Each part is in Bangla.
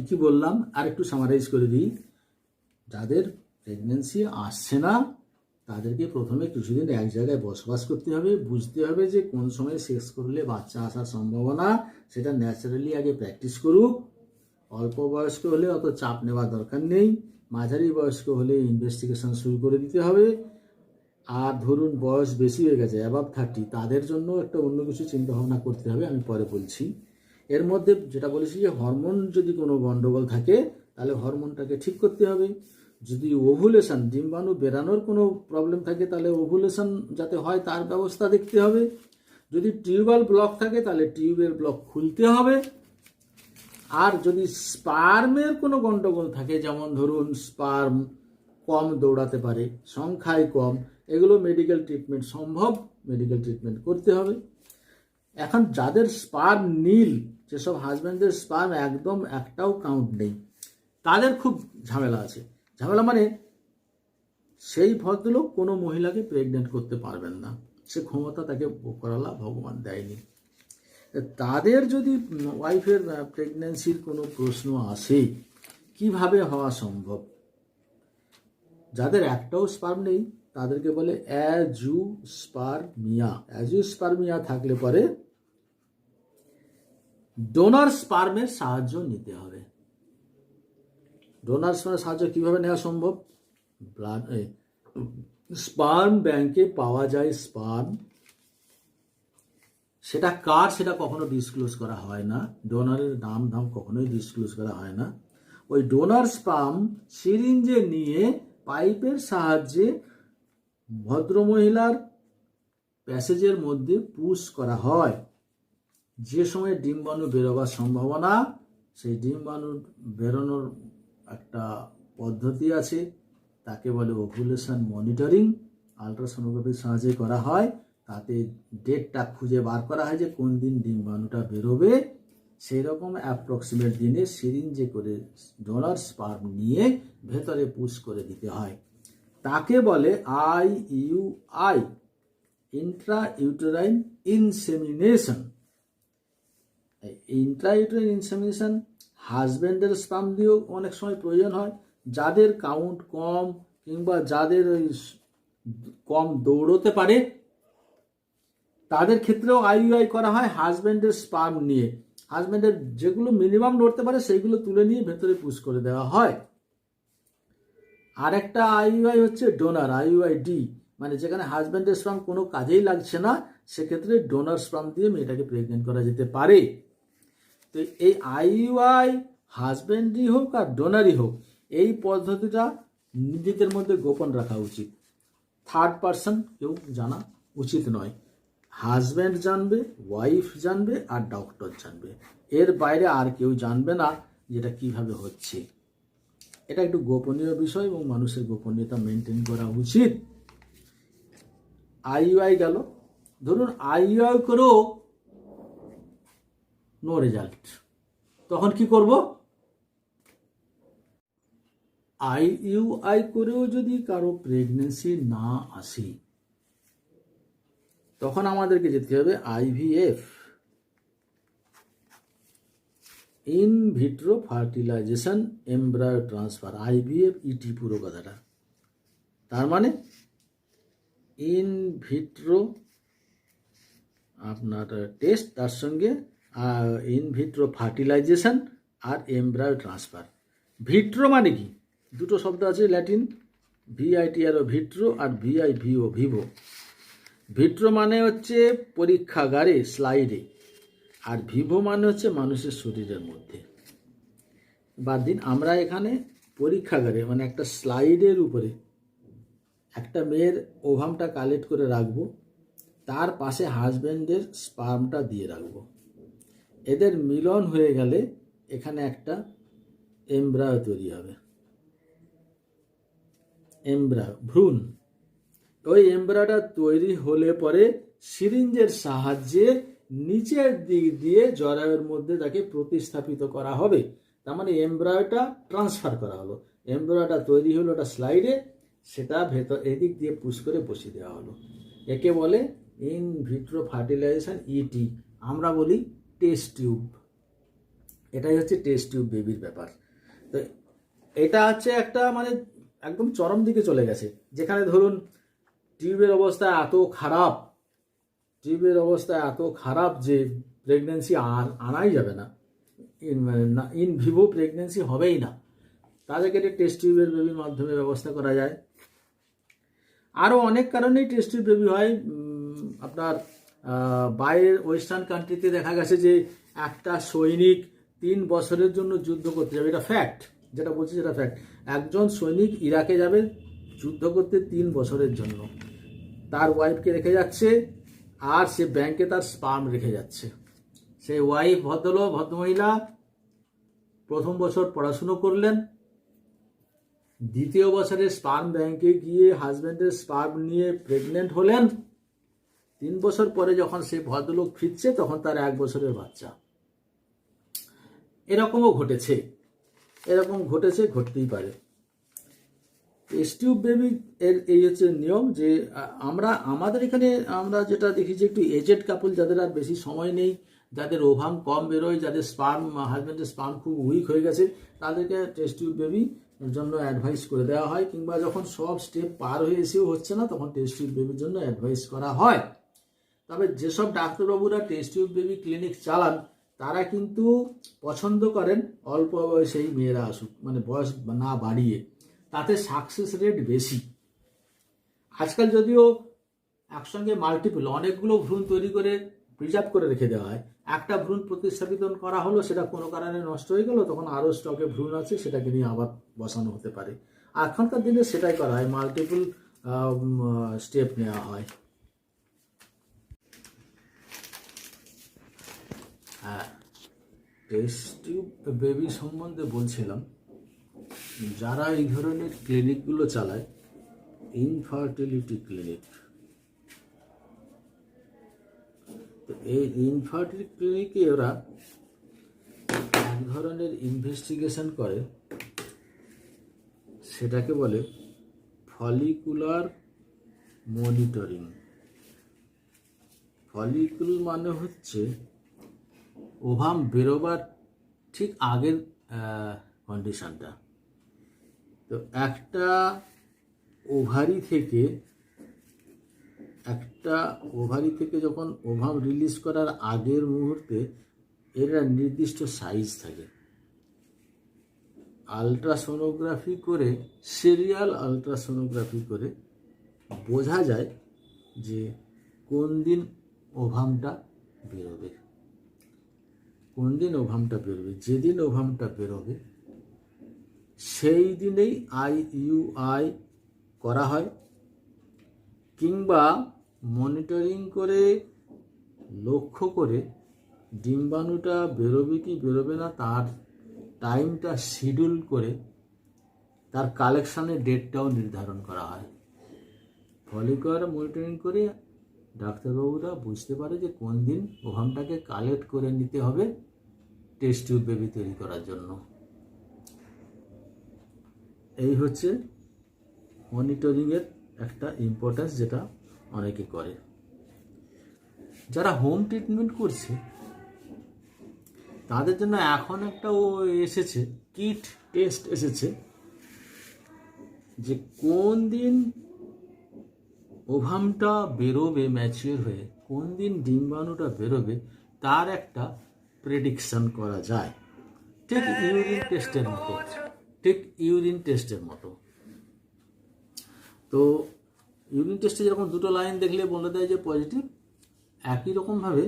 কি বললাম আর একটু সামারাইজ করে দিই। যাদের প্রেগনেন্সি আসছে না তাদেরকে প্রথমে কিছুদিন এক জায়গায় বসবাস করতে হবে, বুঝতে হবে যে কোন সময় সেক্স করলে বাচ্চা আসার সম্ভাবনা, সেটা ন্যাচারালি আগে প্র্যাকটিস করুক। অল্প বয়স্ক হলে অত চাপ নেওয়ার দরকার নেই, মাঝারি বয়স্ক হলে ইনভেস্টিগেশন শুরু করে দিতে হবে। আর ধরুন বয়স বেশি হয়ে গেছে, অ্যাবাভ 30, তাদের জন্য একটা অন্য কিছু চিন্তা ভাবনা করতে হবে, আমি পরে বলছি। এর মধ্যে যেটা বলেছি যে হরমোন যদি কোনো গণ্ডগোল থাকে তাহলে হরমোনটাকে ঠিক করতে হবে। যদি ওভুলেশন, ডিম্বাণু বেরানোর কোনো প্রবলেম থাকে তাহলে ওভুলেশন যাতে হয় তার ব্যবস্থা দেখতে হবে। যদি টিউবাল ব্লক থাকে তাহলে টিউবের ব্লক খুলতে হবে। আর যদি স্পার্মের কোনো গণ্ডগোল থাকে, যেমন ধরুন স্পার্ম কম দৌড়াতে পারে, সংখ্যায় কম, এগুলো মেডিকেল ট্রিটমেন্ট সম্ভব, মেডিকেল ট্রিটমেন্ট করতে হবে। এখন যাদের স্পার্ম নীল, যেসব হাজব্যান্ডের স্পার্ম একদম একটাও কাউন্ট নেই, তাদের খুব ঝামেলা আছে। ঝামেলা মানে সেই ভদ্রলোক কোনো মহিলাকে প্রেগনেন্ট করতে পারবেন না, সে ক্ষমতা তাকে করালা ভগবান দেয়নি। তাদের যদি ওয়াইফের প্রেগনেন্সির কোনো প্রশ্ন আসে, কিভাবে হওয়া সম্ভব? যাদের একটাও স্পার্ম নেই তাদেরকে বলে অ্যাজুস্পারমিয়া। অ্যাজুস্পারমিয়া থাকলে পরে ডোনার স্পার্মের সাহায্য নিতে হবে। ডোনার স্পার্মের সাহায্য কিভাবে নেওয়া সম্ভব? ব্লাড স্পার্ম ব্যাংকে পাওয়া যায় স্পার্ম, সেটা কার সেটা কখনো ডিসক্লোজ করা হয় না, ডোনারের নাম কখনোই ডিসক্লোজ করা হয় না। ওই ডোনার স্পার্ম সিরিঞ্জে নিয়ে পাইপের সাহায্যে ভদ্রমহিলার প্যাসেজের মধ্যে পুশ করা হয়। যে সময় ডিম্বাণু বেরোবার সম্ভাবনা, সেই ডিম্বাণু বেরোনোর একটা পদ্ধতি আছে, তাকে বলে ওভুলেশন মনিটরিং, আলট্রাসোনোগ্রাফির সাহায্যে করা হয়। তাতে ডেটটা খুঁজে বার করা হয় যে কোন দিন ডিম্বাণুটা বেরোবে, সেই রকম অ্যাপ্রক্সিমেট দিনে সিরিঞ্জে করে ডোনার স্পার্ম নিয়ে ভেতরে পুশ করে দিতে হয়। তাকে বলে IUI, Intra uterine insemination. Intra uterine insemination হাজব্যান্ডের স্পার্ম দিয়েও অনেক সময় প্রয়োজন হয়। যাদের কাউন্ট কম কিংবা যাদের ওই কম দৌড়তে পারে তাদের ক্ষেত্রেও IUI করা হয় হাজব্যান্ডের স্পার্ম নিয়ে। হাজব্যান্ডের যেগুলো মিনিমাম নড়তে পারে সেইগুলো তুলে নিয়ে ভেতরে পুশ করে দেওয়া হয়। আর একটা IUI হচ্ছে ডোনার, IUID, মানে যেখানে হাজব্যান্ডের স্পার্ম কোনো কাজেই লাগছে না, সেক্ষেত্রে ডোনার স্পার্ম দিয়ে মেয়েটাকে প্রেগনেন্ট করা যেতে পারে। তো এই IUI হাজব্যান্ডই হোক আর ডোনারই হোক, এই পদ্ধতিটা নিজেদের মধ্যে গোপন রাখা উচিত। থার্ড পার্সন কেউ জানা উচিত নয়। হাজব্যান্ড জানবে, ওয়াইফ জানবে আর ডক্টর জানবে, এর বাইরে আর কেউ জানবে না যেটা কিভাবে হচ্ছে। এটা একটু গোপনীয় বিষয় এবং মানুষের গোপনীয়তা মেনটেন করা উচিত। IUI গেল, ধরুন IUI করেও নো রেজাল্ট, তখন কি করব? IUI করেও যদি কারো প্রেগনেন্সি না আসে, তখন আমাদেরকে যেতে হবে IVF, in vitro fertilisation embryo transfer, IVF ET পুরো কথাটা। তার মানে ইন ভিট্রো আপনার টেস্ট, তার সঙ্গে ইন ভিট্রো ফার্টিলাইজেশন আর এমব্রায়ো ট্রান্সফার। ভিট্রো মানে কি? দুটো শব্দ আছে ল্যাটিন, VITRO ভিট্রো আর VIVO ভিভো। ভিট্রো মানে হচ্ছে পরীক্ষাগারে, স্লাইডে, আর ভিভো মানে হচ্ছে মানুষের শরীরের মধ্যে। বাদ দিন, আমরা এখানে পরীক্ষাগারে মানে একটা স্লাইডের উপরে একটা মেয়ের ওভামটা কালেক্ট করে রাখবো, তার পাশে হাজব্যান্ডের স্পার্মটা দিয়ে রাখবো। এদের মিলন হয়ে গেলে এখানে একটা এমব্রায়ো তৈরি হবে, এমব্রায়ো, ভ্রূণ। ওই এমব্রায়োটা তৈরি হলে পরে সিরিঞ্জের সাহায্যে নিচের দিক দিয়ে জরায়ুর মধ্যে তাকে প্রতিস্থাপিত করা হবে। তার মানে এমব্রায়োটা ট্রান্সফার করা হলো, এমব্রায়োটা তৈরি হলো ওটা স্লাইডে, সেটা ভেতর এদিক দিয়ে পুশ করে বসিয়ে দেওয়া হলো। একে বলে ইন ভিট্রো ফার্টিলাইজেশন, ইটি। আমরা বলি টেস্ট টিউব। এটাই হচ্ছে টেস্ট টিউব বেবির ব্যাপার। তো এটা হচ্ছে একটা মানে একদম চরম দিকে চলে গেছে, যেখানে ধরুন টিউবের অবস্থা এত খারাপ, টিউবের অবস্থা এত খারাপ যে প্রেগনেন্সি আর আনাই যাবে না, ইন ভিভো প্রেগনেন্সি হবেই না। তাদেরকে টেস্ট টিউবের বেবির মাধ্যমে ব্যবস্থা করা যায়। আরও অনেক কারণেই টেস্ট টিউব বেবি হয়। আপনার বাইরের ওয়েস্টার্ন কান্ট্রিতে দেখা গেছে যে একটা সৈনিক 3 বছরের জন্য যুদ্ধ করতে যাবে, এটা ফ্যাক্ট, যেটা বলছি সেটা ফ্যাক্ট। একজন সৈনিক ইরাকে যাবে যুদ্ধ করতে 3 বছরের জন্য, তার ওয়াইফকে রেখে যাচ্ছে আর সে ব্যাংকে তার স্পার্ম রেখে যাচ্ছে। সেই ওয়াইফ ভদ্রমহিলা প্রথম বছর পড়াশুনো করলেন, দ্বিতীয় বছরে স্পার্ম ব্যাংকে গিয়ে হাজব্যান্ডের স্পার্ম নিয়ে প্রেগনেন্ট হলেন। 3 বছর পরে যখন সে ভদ্রলোক ফিরছে তখন তার 1 বছরের বাচ্চা। এরকমও ঘটেছে, ঘটতেই পারে। টেস্ট টিউব বেবি এর এই হচ্ছে নিয়ম যে আমাদের এখানে আমরা যেটা দেখি যে একটু এজেড কাপল, যাদের আর বেশি সময় নেই, যাদের ওভাম কম বেরোয়, যাদের হাজব্যান্ডের স্পার্ম খুব উইক হয়ে গেছে, তাদেরকে টেস্ট টিউব বেবি জন্য অ্যাডভাইস করে দেওয়া হয়, কিংবা যখন সব স্টেপ পার হয়ে এসেও হচ্ছে না তখন টেস্ট টিউব বেবির জন্য অ্যাডভাইস করা হয়। তবে যেসব ডাক্তারবাবুরা টেস্ট টিউব বেবি ক্লিনিক চালান তারা কিন্তু পছন্দ করেন অল্প বয়সেই মেয়েরা আসুক, মানে বয়স না বাড়িয়ে, তাতে সাকসেস রেট বেশি। আজকাল যদিও একসঙ্গে মাল্টিপল অনেকগুলো ভ্রূণ তৈরি করে প্রিজার্ভ করে রেখে দেওয়া হয়, একটা ভ্রূণ প্রতিস্থাপিত করা হলো, সেটা কোনো কারণে নষ্ট হয়ে গেল, তখন আরও স্টকে ভ্রূণ আছে, সেটাকে নিয়ে আবার বসানো হতে পারে। এখনকার দিনে সেটাই করা হয়, মাল্টিপল স্টেপ নেওয়া হয়। হ্যাঁ, টেস্ট টিউব বেবি সম্বন্ধে বলছিলাম, যারা এই ধরনের ক্লিনিকগুলো চালায়, ইনফার্টিলিটি ক্লিনিক, তো এই ইনফার্টিলিটি ক্লিনিকে ওরা এক ধরনের ইনভেস্টিগেশন করে, সেটাকে বলে ফলিকুলার মনিটরিং। ফলিকুল মানে হচ্ছে ওভাম বেরোবার ঠিক আগের কন্ডিশনটা। তো একটা ওভারি থেকে যখন ওভাম রিলিজ করার আগের মুহূর্তে এর নির্দিষ্ট সাইজ থাকে। আলট্রাসোনোগ্রাফি করে, সিরিয়াল আলট্রাসোনোগ্রাফি করে বোঝা যায় যে কোন দিন ওভামটা বেরোবে। যেদিন ওভামটা বেরোবে সেই দিনেই IUI করা হয়, কিংবা মনিটরিং করে লক্ষ্য করে ডিম্বাণুটা বেরোবে কি বেরোবে না তার টাইমটা শিডিউল করে তার কালেকশনের ডেটটাও নির্ধারণ করা হয়। ফলিকুলার মনিটরিং করে ডাক্তারবাবুরা বুঝতে পারে যে কোন দিন ওভামটাকে কালেক্ট করে নিতে হবে টেস্ট টিউব বেবি তৈরি করার জন্য। এই হচ্ছে মনিটরিংয়ের একটা ইম্পর্টেন্স, যেটা অনেকে করে। যারা হোম ট্রিটমেন্ট করছে তাদের জন্য এখন একটা এসেছে কিট টেস্ট এসেছে, যে কোন দিন ওভামটা বেরোবে ম্যাচিওর হয়ে, কোন দিন ডিম্বাণুটা বেরোবে, তার একটা প্রেডিকশন করা যায়, ঠিক ইউরিন টেস্টের মতো। তো ইউরিন টেস্টে যেরকম 2টো লাইন দেখলে বলে দেয় যে পজিটিভ, একই রকমভাবে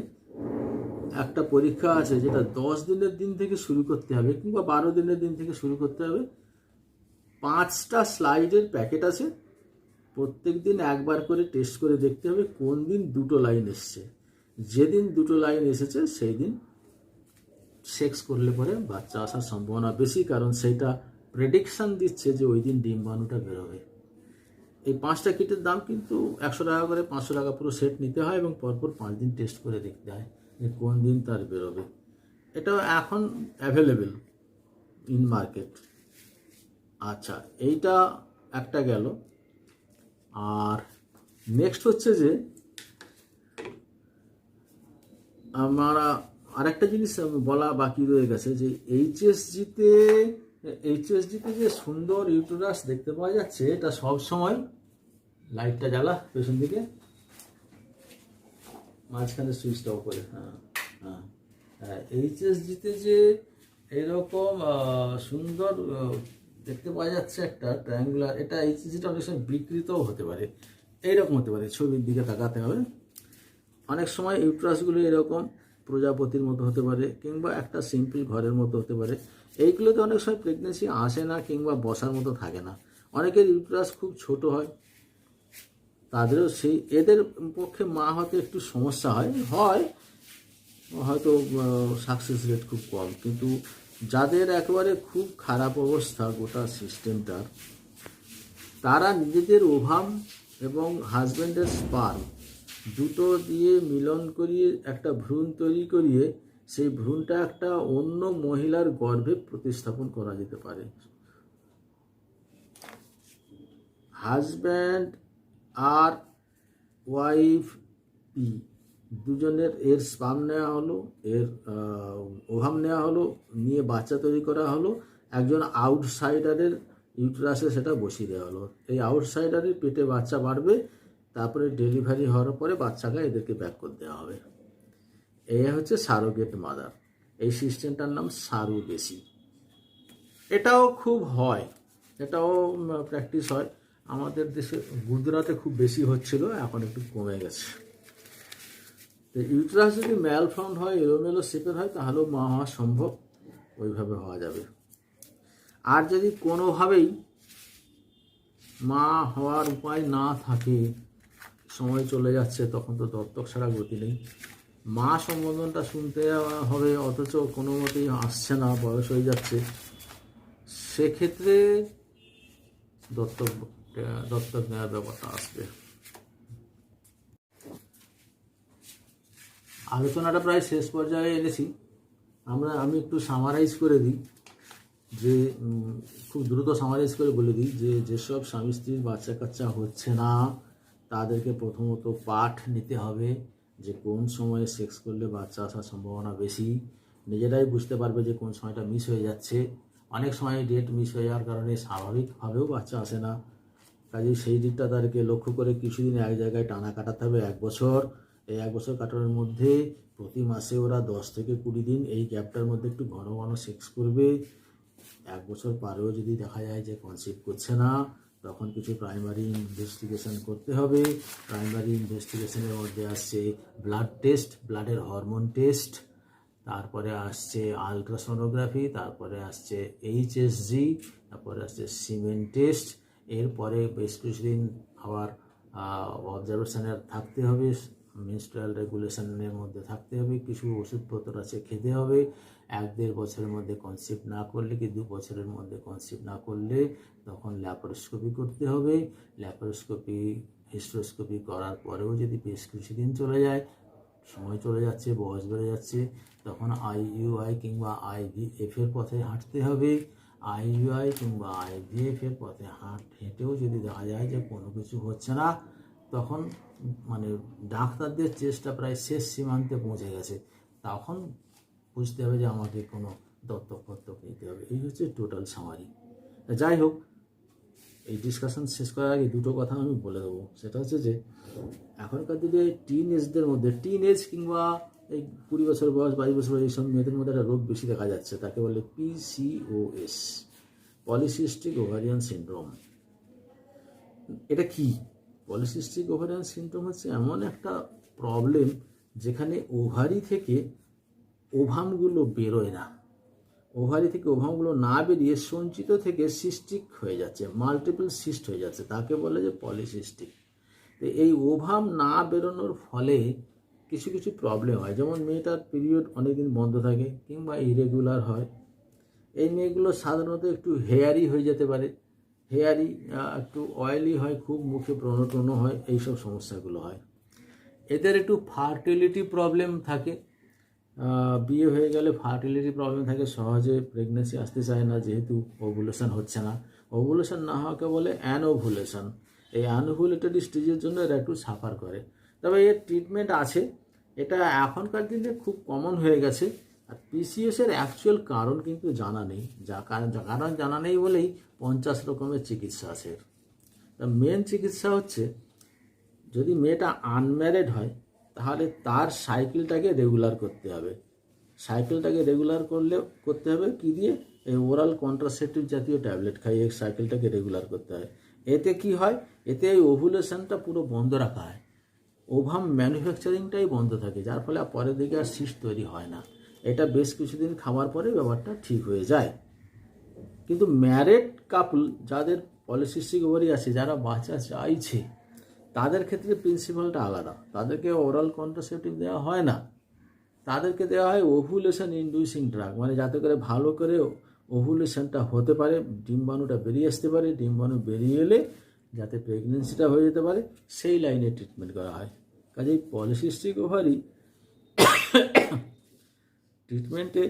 একটা পরীক্ষা আছে যেটা 10 দিনের দিন থেকে শুরু করতে হবে, কিংবা 12 দিনের দিন থেকে শুরু করতে হবে। 5টা স্লাইডের প্যাকেট আছে, প্রত্যেক দিন একবার করে টেস্ট করে দেখতে হবে কোন দিন 2টো লাইন এসছে। যেদিন 2টো লাইন এসেছে সেই দিন সেক্স করলে পরে বাচ্চা আসার সম্ভাবনা বেশি, কারণ সেইটা প্রেডিকশন দিচ্ছে যে ওই দিন ডিম্বাণুটা বেরোবে। এই 5টা কিটের দাম কিন্তু 100 টাকা করে, 500 টাকা পুরো সেট নিতে হয়, এবং পরপর 5 দিন টেস্ট করে দেখতে হয় যে কোন দিন তার বেরোবে। এটাও এখন অ্যাভেলেবেল ইন মার্কেট। আচ্ছা, এইটা একটা গেল। আর নেক্সট হচ্ছে যে আমরা আরেকটা জিনিস বলা বাকি রয়ে গেছে যে এইচএসজিতে যে সুন্দর ইউটেরাস দেখতে পাওয়া যাচ্ছে, এটা সব সময় লাইটটা জ্বালা পেছন দিকে, মাঝখানে সুইচটা অফ করে। হ্যাঁ হ্যাঁ হ্যাঁ, এইচএসজিতে যে এরকম সুন্দর দেখতে পাওয়া যাচ্ছে একটা ট্রায়াঙ্গুলার, এটা এইচএসজিটা অনেক সময় বিকৃতও হতে পারে, এইরকম হতে পারে, ছবির দিকে তাকাতে হবে। অনেক সময় ইউটেরাসগুলো এরকম প্রজাপতির মতো হতে পারে, কিংবা একটা সিম্পল ঘরের মতো হতে পারে। এইগুলোতে অনেক সময় প্রেগনেন্সি আসে না, কিংবা বসার মতো থাকে না। অনেকের ইউটেরাস খুব ছোট হয়, তাদেরও এদের পক্ষে মা হতে একটু সমস্যা হয় হয়তো সাকসেস রেট খুব কম। কিন্তু যাদের একেবারে খুব খারাপ অবস্থা গোটা সিস্টেমটার, তারা নিজেদের ওভাম এবং হাজব্যান্ডের স্পার্ম দুটো দিয়ে মিলন করিয়ে একটা ভ্রূণ তৈরি করিয়ে সেই ভ্রূণটা একটা অন্য মহিলার গর্ভে প্রতিস্থাপন করা যেতে পারে। হাজব্যান্ড আর ওয়াইফ দুজনের এর স্পার্ম নেওয়া হলো, এর ওভাম নেওয়া হলো, নিয়ে বাচ্চা তৈরি করা হলো, একজন আউটসাইডারের ইউটেরাসে সেটা বসিয়ে দেওয়া হলো। এই আউটসাইডারের পেটে বাচ্চা বাড়বে, তারপরে ডেলিভারি হওয়ার পরে বাচ্চাকে এদেরকে ব্যাক করে দেওয়া হবে। এই হচ্ছে সারোগেট মাদার। এই সিস্টেমটার নাম সারোগেসি। এটাও খুব হয়, এটাও প্র্যাকটিস হয়। আমাদের দেশে গুজরাটে খুব বেশি হচ্ছিল, এখন একটু কমে গেছে। তো ইউটেরাস যদি ম্যালফর্মড হয়, এলোমেলো শেপের হয়, তাহলেও মা হওয়া সম্ভব, ওইভাবে হওয়া যাবে। আর যদি কোনোভাবেই মা হওয়ার উপায় না থাকে, সময় চলে যাচ্ছে, তখন তো দত্তক ছাড়া গতি নেই। মা সম্বোধনটা শুনতে হবে, অথচ কোনো মতেই আসছে না, বয়স হয়ে যাচ্ছে, সেক্ষেত্রে দত্তক নেওয়ার ব্যাপারটা আসবে। আলোচনাটা প্রায় শেষ পর্যায়ে এনেছি। আমি একটু সামারাইজ করে দিই, যে খুব দ্রুত সামারাইজ করে বলে দিই যে যেসব স্বামী স্ত্রীর বাচ্চা কাচ্চা হচ্ছে না, তাদেরকে প্রথমত পাঠ নিতে হবে যে কোন সময়ে সেক্স করলে বাচ্চা আসার সম্ভাবনা বেশি। নিজেরাই বুঝতে পারবে যে কোন সময়টা মিস হয়ে যাচ্ছে। অনেক সময় ডেট মিস হয়ে যাওয়ার কারণে স্বাভাবিকভাবেও বাচ্চা আসে না। কাজেই সেই দিকটা তাদেরকে লক্ষ্য করে কিছুদিন এক জায়গায় টানা কাটাতে হবে, 1 বছর। এই 1 বছর কাটানোর মধ্যে প্রতি মাসে ওরা 10 থেকে 20 দিন এই গ্যাপটার মধ্যে একটু ঘন ঘন সেক্স করবে। 1 বছর পরেও যদি দেখা যায় যে কনসিভ করছে না, তখন কিছু প্রাইমারি ইনভেস্টিগেশন করতে হবে। প্রাইমারি ইনভেস্টিগেশনের মধ্যে আসছে ব্লাড টেস্ট, ব্লাডের হরমোন টেস্ট, তারপরে আসছে আলট্রাসোনোগ্রাফি, তারপরে আসছে এইচএসজি, তারপরে আসছে সিমেন টেস্ট। এরপরে বেশ কিছুদিন আবার অবজারভেশনের থাকতে হবে, মেনস্ট্রুয়াল রেগুলেশনের মধ্যে থাকতে হবে, কিছু ওষুধপত্র আছে খেতে হবে। 1-1.5 বছরের মধ্যে কনসিভ না করলে, কি 2 বছরের মধ্যে কনসিভ না করলে, তখন ল্যাপারোস্কোপি করতে হবে। ল্যাপারোস্কোপি, হিস্টোস্কোপি করার পরেও যদি বেশ কিছুদিন চলে যায়, সময় চলে যাচ্ছে, বয়স বেড়ে যাচ্ছে, তখন আইইউআই কিংবা আইভিএফ এর পথে হাঁটতে হবে। আইইউআই কিংবা আইভিএফ এর পথে হেঁটেও যদি দেখা যায় যে কোনো কিছু হচ্ছে না, তখন মানে ডাক্তারদের চেষ্টা প্রায় শেষ সীমান্তে পৌঁছে গেছে, তখন বুঝতে হবে যে আমাকে কোনো দত্তক নিতে হবে। এই হচ্ছে টোটাল সামারি। যাই হোক, এই ডিসকাশন শেষ করার আগে দুটো কথা আমি বলে দেবো। সেটা হচ্ছে যে এখনকার দিনে টিন এজদের মধ্যে, টিন এজ কিংবা এই 20 বছর বয়স, 22 বছর বয়স, এইসব মেয়েদের মধ্যে একটা রোগ বেশি দেখা যাচ্ছে, তাকে বলে PCOS, পলিসিস্টিক ওভারিয়ান সিনড্রোম। এটা কি? পলিসিস্টিক ওভারিয়ান সিনড্রোম হচ্ছে এমন একটা প্রবলেম যেখানে ওভারি থেকে ওভামগুলো বেরোয় না। ওভারি থেকে ওভামগুলো না বেরিয়ে সঞ্চিত থেকে সিস্টিক হয়ে যাচ্ছে, মাল্টিপল সিস্ট হয়ে যাচ্ছে, তাকে বলে যে পলিসিস্টিক। তো এই ওভাম না বেরোনোর ফলে কিছু কিছু প্রবলেম হয়, যেমন মেয়েটার পিরিয়ড অনেকদিন বন্ধ থাকে কিংবা ইরেগুলার হয়। এই মেয়েগুলো সাধারণত একটু হেয়ারি হয়ে যেতে পারে, হেয়ারি, একটু অয়েলি হয়, খুব মুখে ব্রণ ট্রণ হয়, এইসব সমস্যাগুলো হয়। এদের একটু ফার্টিলিটি প্রবলেম থাকে, বিয়ে হয়ে গেলে ফার্টিলিটি প্রবলেম থাকে, সহজে প্রেগনেন্সি আসতে চায় না, যেহেতু ওভুলেশন হচ্ছে না। ওভুলেশন না হওয়াকে বলে অ্যানোভুলেশন। এই অ্যানোভুলেটেড স্টেজের জন্য এরা একটু সাফার করে। তবে এর ট্রিটমেন্ট আছে, এটা এখনকার দিনে খুব কমন হয়ে গেছে। আর পিসিওএসের অ্যাকচুয়াল কারণ কিন্তু জানা নেই, কারণ জানা নেই বলেই 50 রকমের চিকিৎসা আছে। মেন চিকিৎসা হচ্ছে, যদি মেয়েটা আনম্যারিড হয় তাহলে তার সাইকেলটাকে রেগুলার করতে হবে। সাইকেলটাকে রেগুলার করতে হবে কি দিয়ে? এই ওরাল কন্ট্রাসেপটিভ জাতীয় ট্যাবলেট খাইয়ে এই সাইকেলটাকে রেগুলার করতে হয়। এতে কি হয়? এতে এই ওভুলেশনটা পুরো বন্ধ রাখা হয়, ওভাম ম্যানুফ্যাকচারিংটাই বন্ধ থাকে, যার ফলে পরের দিকে আর সিস্ট তৈরি হয় না। এটা বেশ কিছুদিন খাওয়ার পরে ব্যাপারটা ঠিক হয়ে যায়। কিন্তু ম্যারিড কাপল যাদের পলিসিস্টিক ওভারি আছে, যারা বাচ্চা চাইছে, তাদের ক্ষেত্রে প্রিন্সিপালটা আলাদা। তাদেরকে ওরাল কন্ট্রাসেপটিভ দেওয়া হয় না, তাদেরকে দেওয়া হয় ওভুলেশন ইনডিউসিং ড্রাগ, মানে যাতে করে ভালো করে ওভুলেশনটা হতে পারে, ডিম্বাণুটা বেরিয়ে আসতে পারে, ডিম্বাণু বেরিয়ে এলে যাতে প্রেগনেন্সিটা হয়ে যেতে পারে, সেই লাইনে ট্রিটমেন্ট করা হয়। কাজেই পলিসিস্টিক ওভারি ট্রিটমেন্টে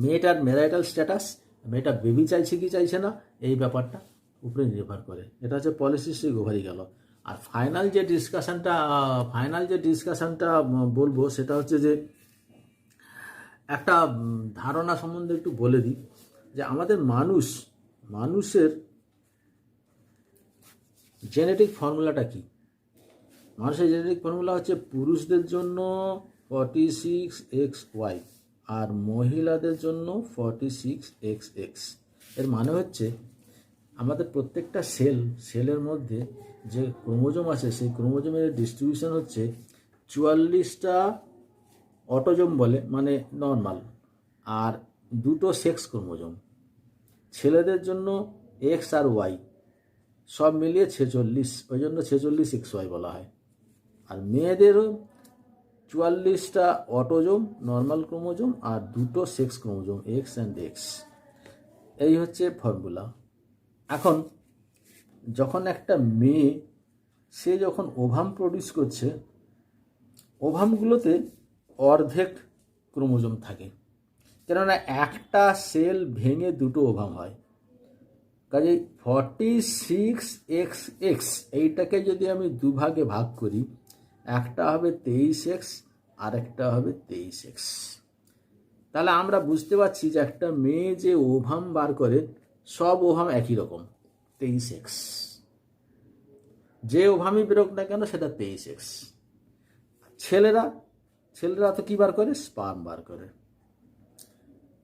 মেয়েটার ম্যারিটাল স্ট্যাটাস, মেয়েটা বেবি চাইছে কি চাইছে না, এই ব্যাপারটা উপরে নির্ভর করে। এটা হচ্ছে পলিসিস্টিক ওভারি গেল। আর ফাইনাল যে ডিসকাশনটা বলবো সেটা হচ্ছে যে, একটা ধারণা সম্বন্ধে একটু বলে দিই, যে আমাদের মানুষের জেনেটিক ফর্মুলাটা কি? মানুষের জেনেটিক ফর্মুলা হচ্ছে পুরুষদের জন্য 46XY আর মহিলাদের জন্য 46XX। এর মানে হচ্ছে আমাদের প্রত্যেকটা সেলের মধ্যে যে ক্রোমোজোম আছে, সেই ক্রোমোজোমের ডিস্ট্রিবিউশন হচ্ছে 44টা অটোজোম বলে, মানে নর্মাল, আর 2টো সেক্স ক্রোমোজোম। ছেলেদের জন্য এক্স আর ওয়াই সব মিলিয়ে 46, ওই জন্য 46XY বলা হয়। আর মেয়েদেরও 44টা অটোজোম নর্মাল ক্রোমোজোম আর 2টো sex chromosome X and X. এই হচ্ছে ফর্মুলা। এখন যখন একটা মেয়ে সে যখন ওভাম প্রডিউস করছে, ওভামগুলোতে অর্ধেক ক্রোমোজোম থাকে, কেননা একটা সেল ভেঙে 2টো ওভাম হয়। কাজেই 46XX এইটাকে যদি আমি দুভাগে ভাগ করি, একটা হবে 23X আর একটা হবে 23X। তাহলে আমরা বুঝতে পারছি যে একটা মেয়ে যে ওভাম বার করে, সব ওভাম একই রকম 23X। যে ওভামই বেরোক না কেন সেটা 23X। ছেলেরা তো কি বার করে? স্পার্ম বার করে।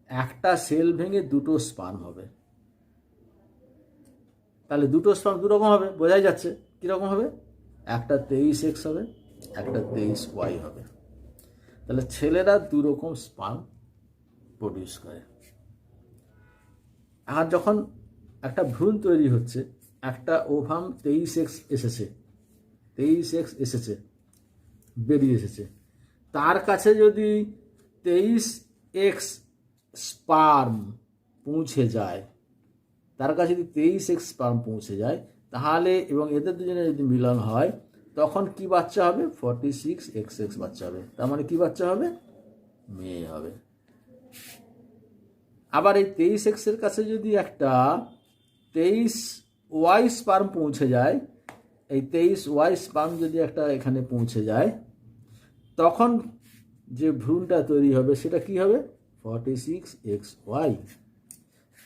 একটা সেল ভেঙে 2টো স্পার্ম হবে, তাহলে 2টো স্পার্ম 2 রকম হবে, বোঝাই যাচ্ছে কীরকম হবে। একটা 23X হবে, একটা 23Y হবে। তাহলে ছেলেরা 2 রকম স্পার্ম প্রডিউস করে। আর যখন একটা ভ্রূণ তৈরি হচ্ছে, একটা ওভাম 23X এসেছে, বেরিয়ে এসেছে, তার কাছে যদি 23X স্পার্ম পৌঁছে যায়, তাহলে এবং এদের দুজনে যদি মিলন হয়, তখন কি বাচ্চা হবে? 46XX বাচ্চা হবে। তার মানে কি বাচ্চা হবে? মেয়ে হবে। আবার এই 23X এর কাছে যদি একটা 23Y স্পার্ম পৌঁছে যায়, এই 23Y স্পার্ম যদি একটা এখানে পৌঁছে যায়, তখন যে ভ্রূণটা তৈরি হবে সেটা কি হবে? 46XY।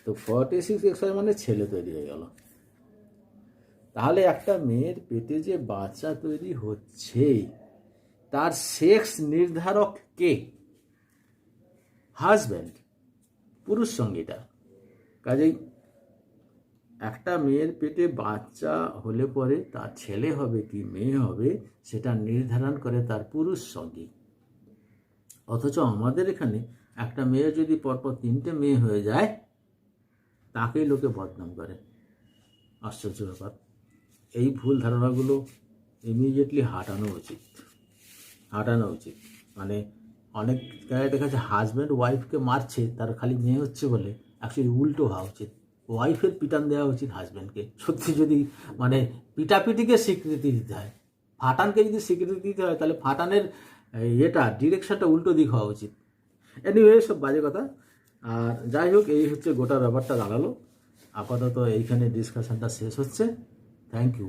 তো 46XY মানে ছেলে তৈরি হয়ে গেল। তাহলে একটা মেয়ের পেটে যে বাচ্চা তৈরি হচ্ছে, তার সেক্স নির্ধারক কে? হাজব্যান্ড, পুরুষ সঙ্গীটা। কাজেই একটা মেয়ের পেটে বাচ্চা হলে পরে তার ছেলে হবে কি মেয়ে হবে, সেটা নির্ধারণ করে তার পুরুষ সঙ্গী। অথচ আমাদের এখানে একটা মেয়ে যদি পরপর 3টে মেয়ে হয়ে যায়, তাকেই লোকে বদনাম করে। আশ্চর্য ব্যাপার। এই ভুল ধারণাগুলো ইমিডিয়েটলি হাঁটানো উচিত। মানে অনেক জায়গায় দেখা যাচ্ছে হাজব্যান্ড ওয়াইফকে মারছে, তার খালি মেয়ে হচ্ছে বলে। অ্যাকচুয়ালি উল্টো হওয়া উচিত, ওয়াইফের পিটান দেওয়া উচিত হাজব্যান্ডকে। সত্যি যদি মানে পিটাপিটিকে স্বীকৃতি দিতে হয়, ফাটানকে যদি স্বীকৃতি দিতে হয়, তাহলে ফাটানের ডিরেকশনটা উল্টো দিক হওয়া উচিত। এনিওয়ে, সব বাজে কথা। আর যাই হোক, এই হচ্ছে গোটা ব্যাপারটা দাঁড়ালো। আপাতত এইখানে ডিসকাশনটা শেষ হচ্ছে। Thank you.